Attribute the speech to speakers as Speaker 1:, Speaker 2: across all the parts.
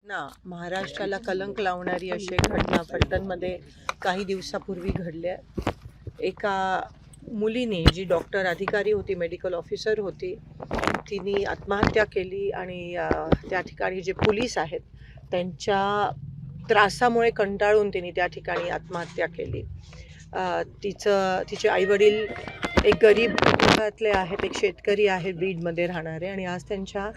Speaker 1: ना महाराष्ट्राला कलंक लावणारी अशी एक घटना फलटणमध्ये काही दिवसापूर्वी घडली आहे. एका मुलीने, जी डॉक्टर अधिकारी होती, मेडिकल ऑफिसर होती, तिने आत्महत्या केली आणि त्या ठिकाणी जे पोलीस आहेत त्यांच्या त्रासामुळे कंटाळून तिने त्या ठिकाणी आत्महत्या केली. तिचे आईवडील एक गरीब कुटुंबातले आहेत, एक शेतकरी आहेत बीडमध्ये राहणारे, आणि आज त्यांच्या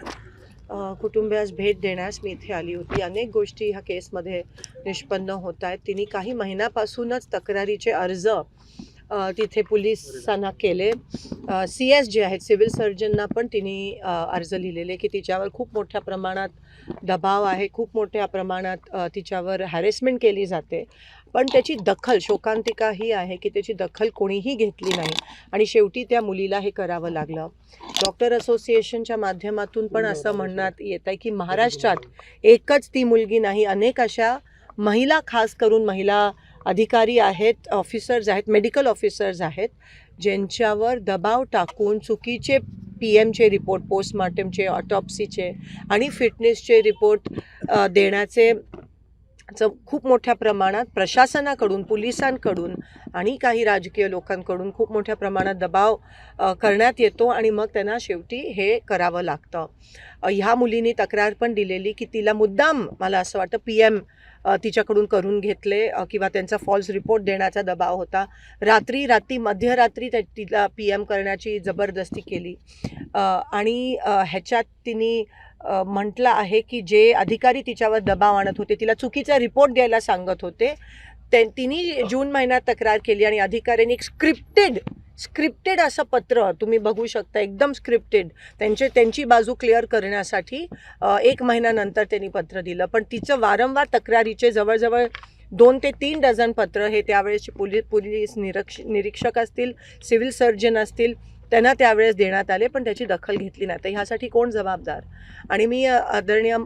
Speaker 1: कुटुंबियास भेट देण्यास मी इथे आली होती. अनेक गोष्टी ह्या केसमध्ये निष्पन्न होत आहेत. तिने काही महिन्यापासूनच तक्रारीचे अर्ज तिथे पोलिसांना केले. CS जे आहेत, सिव्हिल सर्जनना पण तिने अर्ज लिहिलेले की तिच्यावर खूप मोठ्या प्रमाणात दबाव आहे, खूप मोठ्या प्रमाणात तिच्यावर हॅरेसमेंट केली जाते, पण त्याची दखल, शोकांतिका ही आहे की त्याची दखल कोणीही घेतली नाही आणि शेवटी त्या मुलीला हे करावं लागलं. डॉक्टर असोसिएशनच्या माध्यमातून पण असं म्हणण्यात येत आहे की महाराष्ट्रात एकच ती मुलगी नाही, अनेक अशा महिला, खास करून महिला अधिकारी आहेत, ऑफिसर्स आहेत, मेडिकल ऑफिसर्स आहेत, ज्यांच्यावर दबाव टाकून चुकीचे PMचे रिपोर्ट, पोस्टमार्टमचे, ऑटॉप्सीचे आणि फिटनेसचे रिपोर्ट देण्याचे खूप मोठ्या प्रमाणात प्रशासनाकडून, पोलिसांकडून आणि काही राजकीय लोकांकडून खूप मोठ्या प्रमाणात दबाव करण्यात येतो आणि मग त्यांना शेवटी हे करावं लागतं. ह्या मुलीने तक्रार पण दिलेली की तिला मुद्दाम, मला असं वाटतं, PM तिच्याकडून करून घेतले किंवा त्यांचा फॉल्स रिपोर्ट देण्याचा दबाव होता. मध्यरात्री तिला PM करण्याची जबरदस्ती केली आणि ह्याच्यात तिने म्हटलं आहे की जे अधिकारी तिच्यावर दबाव आणत होते, तिला चुकीचा रिपोर्ट द्यायला सांगत होते, तिने जून महिन्यात तक्रार केली आणि अधिकाऱ्यांनी एक स्क्रिप्टेड असं पत्र, तुम्ही बघू शकता, एकदम स्क्रिप्टेड, त्यांची बाजू क्लिअर करण्यासाठी 1 महिन्यानंतर त्यांनी पत्र दिलं. पण तिचं वारंवार तक्रारीचे जवळजवळ 2 ते 3 डझन पत्र हे त्यावेळेसचे पोलीस निरीक्षक असतील, सिव्हिल सर्जन असतील, त्यांना त्यावेळेस देण्यात आले, पण त्याची दखल घेतली नाही. तर ह्यासाठी कोण जबाबदार? आणि मी आदरणीय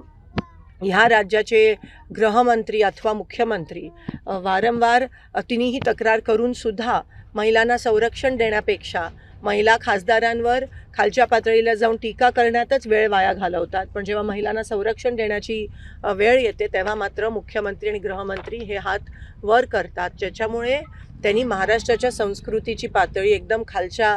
Speaker 1: ह्या राज्याचे गृहमंत्री अथवा मुख्यमंत्री वारंवार तिने ही तक्रार करूनसुद्धा महिलांना संरक्षण देण्यापेक्षा महिला खासदारांवर खालच्या पातळीला जाऊन टीका करण्यातच वेळ वाया घालवतात. पण जेव्हा महिलांना संरक्षण देण्याची वेळ येते तेव्हा मात्र मुख्यमंत्री आणि गृहमंत्री हे हात वर करतात, ज्याच्यामुळे त्यांनी महाराष्ट्राच्या संस्कृतीची पातळी एकदम खालच्या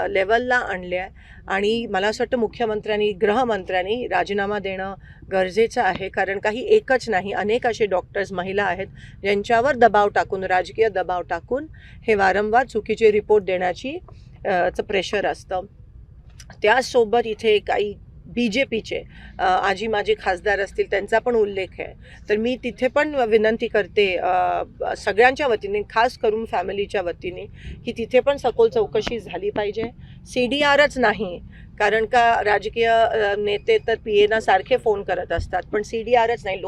Speaker 1: लेवलला आणले आहे. आणि मला असं वाटतं मुख्यमंत्र्यांनी, गृहमंत्र्यांनी राजीनामा देणं गरजेचं आहे, कारण काही एकच नाही, अनेक असे डॉक्टर्स, महिला आहेत ज्यांच्यावर दबाव टाकून, राजकीय दबाव टाकून हे वारंवार चुकीचे रिपोर्ट देण्याची प्रेशर असतं. त्यासोबत इथे काही BJPचे आजी माजी खासदार असतील, त्यांचा पण उल्लेख आहे. तर मी तिथे पण विनंती करते सगळ्यांच्या वतीने, खास करून फॅमिलीच्या वतीने, की तिथे पण सखोल चौकशी झाली पाहिजे. CDRच नाही, कारण का राजकीय नेते तर PAना सारखे फोन करत असतात, पण CDRच नाही,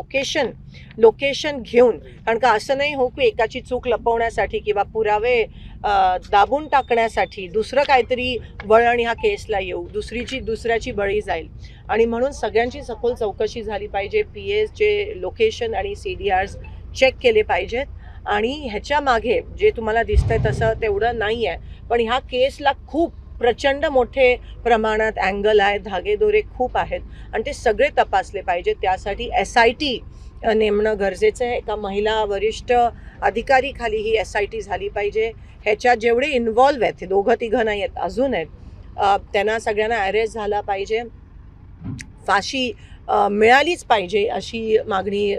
Speaker 1: लोकेशन घेऊन, कारण का असं नाही हो की एकाची चूक लपवण्यासाठी किंवा पुरावे दाबून टाकण्यासाठी दुसरं काहीतरी वळण ह्या केसला येऊ, दुसऱ्याची बळी जाईल. आणि म्हणून सगळ्यांची सखोल चौकशी झाली पाहिजे. PAचे लोकेशन आणि CDRs चेक केले पाहिजेत. आणि ह्याच्या मागे जे तुम्हाला दिसतंय तसं तेवढं नाही आहे, पण ह्या केसला खूप प्रचंड मोठे प्रमाणात अँगल आहे, धागेदोरे खूप आहेत आणि ते सगळे तपासले पाहिजे. त्यासाठी SIT नेमणं गरजेचं आहे. एका महिला वरिष्ठ अधिकारी खाली ही SIT झाली पाहिजे. ह्याच्यात जेवढे इन्व्हॉल्व आहेत, हे 2-3 नाही आहेत, अजून आहेत, त्यांना सगळ्यांना अरेस्ट झाला पाहिजे, फाशी मिळालीच पाहिजे अशी मागणी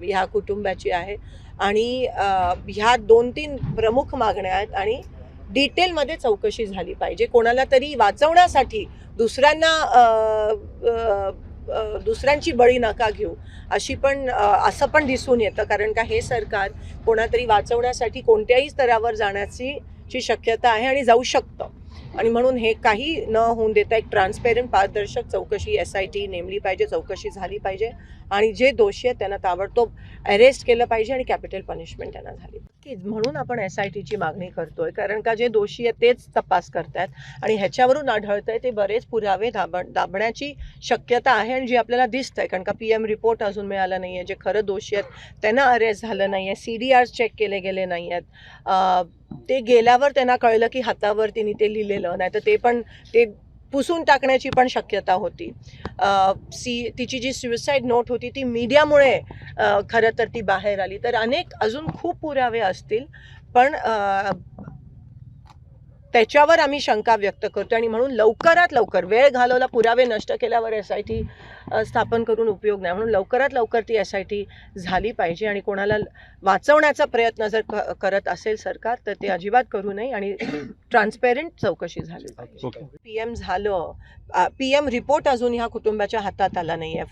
Speaker 1: ह्या कुटुंबाची आहे. आणि ह्या 2-3 प्रमुख मागण्या आहेत आणि डिटेलमध्ये चौकशी झाली पाहिजे. कोणाला तरी वाचवण्यासाठी दुसऱ्यांची बळी नका घेऊ, असं पण दिसून येतं, कारण का हे सरकार कोणातरी वाचवण्यासाठी कोणत्याही स्तरावर जाण्याची शक्यता आहे आणि जाऊ शकतं. आणि म्हणून हे काही न होऊन देता एक ट्रान्सपेरंट, पारदर्शक चौकशी SIT नेमली पाहिजे, चौकशी झाली पाहिजे आणि जे दोषी आहेत त्यांना ताबडतोब अरेस्ट केलं पाहिजे आणि कॅपिटल पनिशमेंट त्यांना झाली की म्हणून आपण SITची मागणी करतोय, कारण का जे दोषी आहेत तेच तपास करतात आणि ह्याच्यावरून आढळतंय ते बरेच पुरावे दाबण्याची शक्यता आहे आणि जे आपल्याला दिसतंय, कारण का PM रिपोर्ट अजून मिळाला नाही आहे, जे खरं दोषी आहेत त्यांना अरेस्ट झालं नाही आहे, CDRs चेक केले गेले नाही आहेत, ते गेल्यावर त्यांना कळलं की हातावर तिने ते लिहिलेलं नाही, तर ते पुसून टाकण्याची पण शक्यता होती. तिची जी सुसाईड नोट होती ती मीडियामुळे खरं तर ती बाहेर आली. तर अनेक अजून खूप पुरावे असतील, पण त्याच्यावर आम्ही शंका व्यक्त करतो आणि म्हणून लवकरात लवकर, वेळ घालवला, पुरावे नष्ट केल्यावर SIT स्थापन करून उपयोग नाही, म्हणून लवकरात लवकर ती SIT झाली पाहिजे. आणि कोणाला वाचवण्याचा प्रयत्न जर करत असेल सरकार तर ते अजिबात करू नये आणि ट्रान्सपेरंट चौकशी झाली पाहिजे. PM झालं, PM रिपोर्ट अजून ह्या कुटुंबाच्या हातात आला नाही आहे,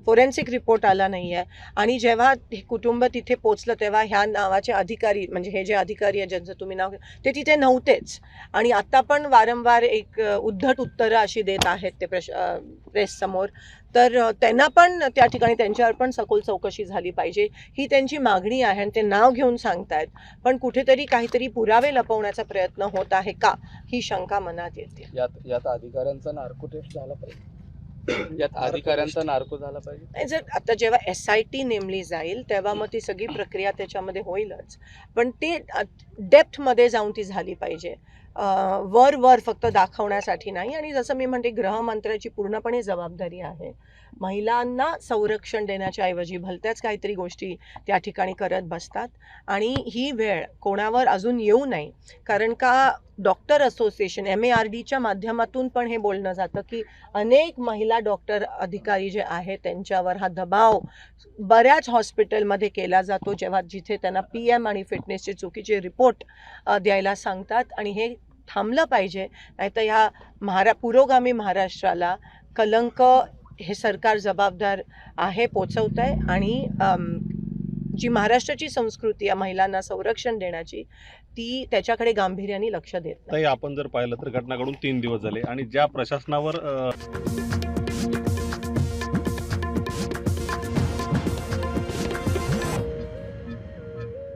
Speaker 1: फोरेन्सिक रिपोर्ट आला नाही आहे. आणि जेव्हा हे कुटुंब तिथे पोचलं तेव्हा ह्या नावाचे अधिकारी, म्हणजे हे जे अधिकारी आहे ज्यांचं तुम्ही नाव, ते तिथे नव्हतेच. आणि आता पण वारंवार एक उद्धट उत्तरं अशी देत आहेत ते प्रेससमोर. तर त्यांना पण त्या ठिकाणी त्यांच्यावर पण सखोल चौकशी झाली पाहिजे, ही त्यांची मागणी आहे. आणि ते नाव घेऊन सांगतायत, पण कुठेतरी काहीतरी पुरावे लपवण्याचा प्रयत्न होत आहे का, ही शंका मनात येते.
Speaker 2: यात अधिकाऱ्यांचा नार्को टेस्ट झाला पाहिजे, यात अधिकाऱ्यांचा नार्को झाला पाहिजे.
Speaker 1: जर आता जेव्हा SIT नेमली जाईल तेव्हा मग ती सगळी प्रक्रिया त्याच्यामध्ये होईलच, पण ते डेप्थमध्ये जाऊन ती झाली पाहिजे, वर फक्त दाखवण्यासाठी नाही. आणि जसं मी म्हणते, गृहमंत्र्याची पूर्णपणे जबाबदारी आहे. महिलांना संरक्षण देण्याच्या ऐवजी भलत्याच काहीतरी गोष्टी त्या ठिकाणी करत बसतात. आणि ही वेळ कोणावर अजून येऊ नये, कारण का डॉक्टर असोसिएशन MARDच्या माध्यमातून पण हे बोलणं जातं की अनेक महिला डॉक्टर अधिकारी जे आहेत त्यांच्यावर हा दबाव बऱ्याच हॉस्पिटलमध्ये केला जातो, जेव्हा जिथे त्यांना PM आणि फिटनेसचे चुकीचे रिपोर्ट द्यायला सांगतात. आणि हे थांबलं पाहिजे, नाहीतर ह्या पुरोगामी महाराष्ट्राला कलंक हे सरकार जबाबदार आहे, पोचवत आहे. आणि जी महाराष्ट्राची संस्कृती आहे महिलांना संरक्षण देण्याची, ती त्याच्याकडे गांभीर्याने लक्ष देत नाही.
Speaker 3: आपण जर पाहिलं तर घटना घडून 3 दिवस झाले आणि ज्या प्रशासनावर